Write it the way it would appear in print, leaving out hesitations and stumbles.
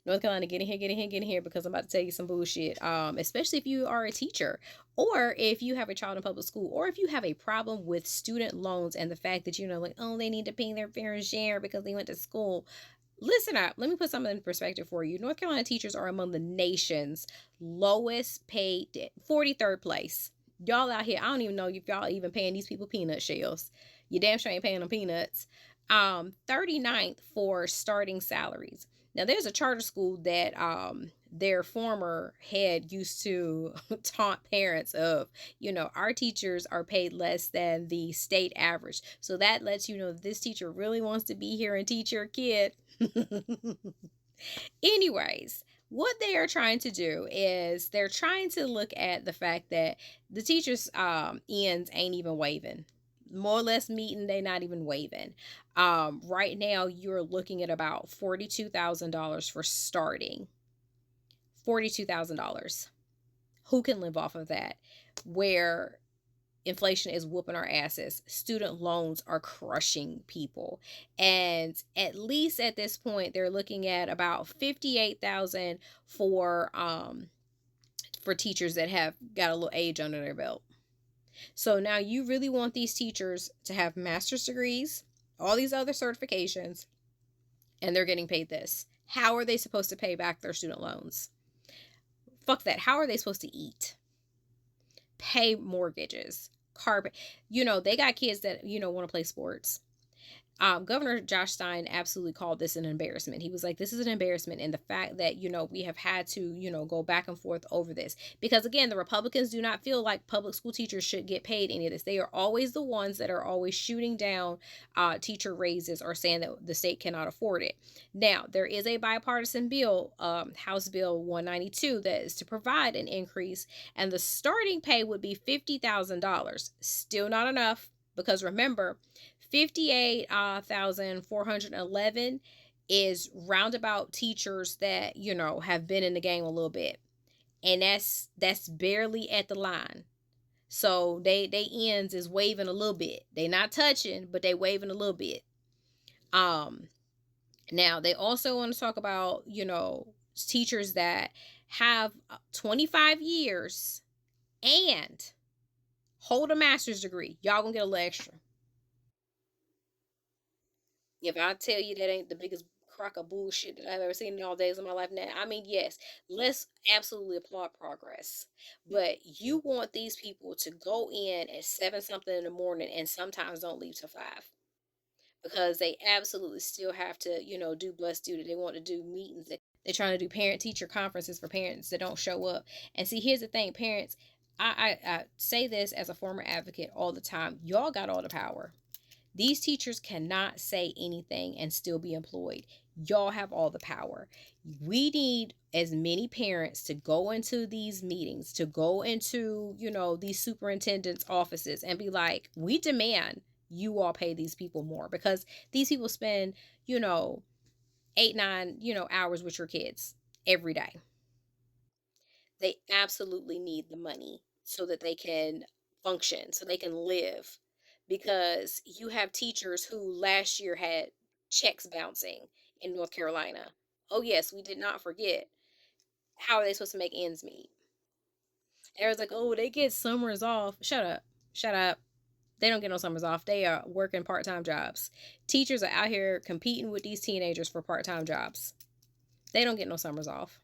North Carolina, get in here, get in here, get in here, because I'm about to tell you some bullshit. Especially if you are a teacher, or if you have a child in public school, or if you have a problem with student loans and the fact that, like, oh, they need to pay their fair share because they went to school. Listen up. Let me put something in perspective for you. North Carolina teachers are among the nation's lowest paid, 43rd place. Y'all out here, I don't even know if y'all even paying these people peanut shells. You damn sure ain't paying them peanuts. 39th for starting salaries. Now, there's a charter school that their former head used to taunt parents of, our teachers are paid less than the state average. So that lets you know this teacher really wants to be here and teach your kid. Anyways, what they are trying to do is they're trying to look at the fact that the teachers' ends ain't even waving. More or less meeting, they not even waving. Right now, you're looking at about $42,000 for starting. $42,000. Who can live off of that? Where inflation is whooping our asses. Student loans are crushing people. And at least at this point, they're looking at about 58,000 for teachers that have got a little age under their belt. So now you really want these teachers to have master's degrees, all these other certifications, and they're getting paid this. How are they supposed to pay back their student loans? Fuck that. How are they supposed to eat? Pay mortgages, carpet. They got kids that, want to play sports. Governor Josh Stein absolutely called this an embarrassment. He was like, this is an embarrassment. And the fact that, we have had to, go back and forth over this. Because again, the Republicans do not feel like public school teachers should get paid any of this. They are always the ones that are always shooting down teacher raises or saying that the state cannot afford it. Now, there is a bipartisan bill, House Bill 192, that is to provide an increase. And the starting pay would be $50,000. Still not enough. Because remember, 58,411 is roundabout teachers that, have been in the game a little bit. And that's barely at the line. So they ends is waving a little bit. They not touching, but they waving a little bit. Now they also want to talk about, teachers that have 25 years and hold a master's degree. Y'all gonna get a little extra. If I tell you that ain't the biggest crock of bullshit that I've ever seen in all days of my life now, I mean, yes, let's absolutely applaud progress. But you want these people to go in at 7 something in the morning and sometimes don't leave till 5, because they absolutely still have to, do bus duty. They want to do meetings. They're trying to do parent teacher conferences for parents that don't show up. And see, here's the thing, parents, I say this as a former advocate all the time. Y'all got all the power. These teachers cannot say anything and still be employed. Y'all have all the power. We need as many parents to go into these meetings, to go into, these superintendents' offices and be like, we demand you all pay these people more, because these people spend, 8, 9, hours with your kids every day. They absolutely need the money so that they can function, so they can live. Because you have teachers who last year had checks bouncing in North Carolina. Oh, yes, we did not forget. How are they supposed to make ends meet? Everyone's like, oh, they get summers off. Shut up. Shut up. They don't get no summers off. They are working part time jobs. Teachers are out here competing with these teenagers for part time jobs. They don't get no summers off.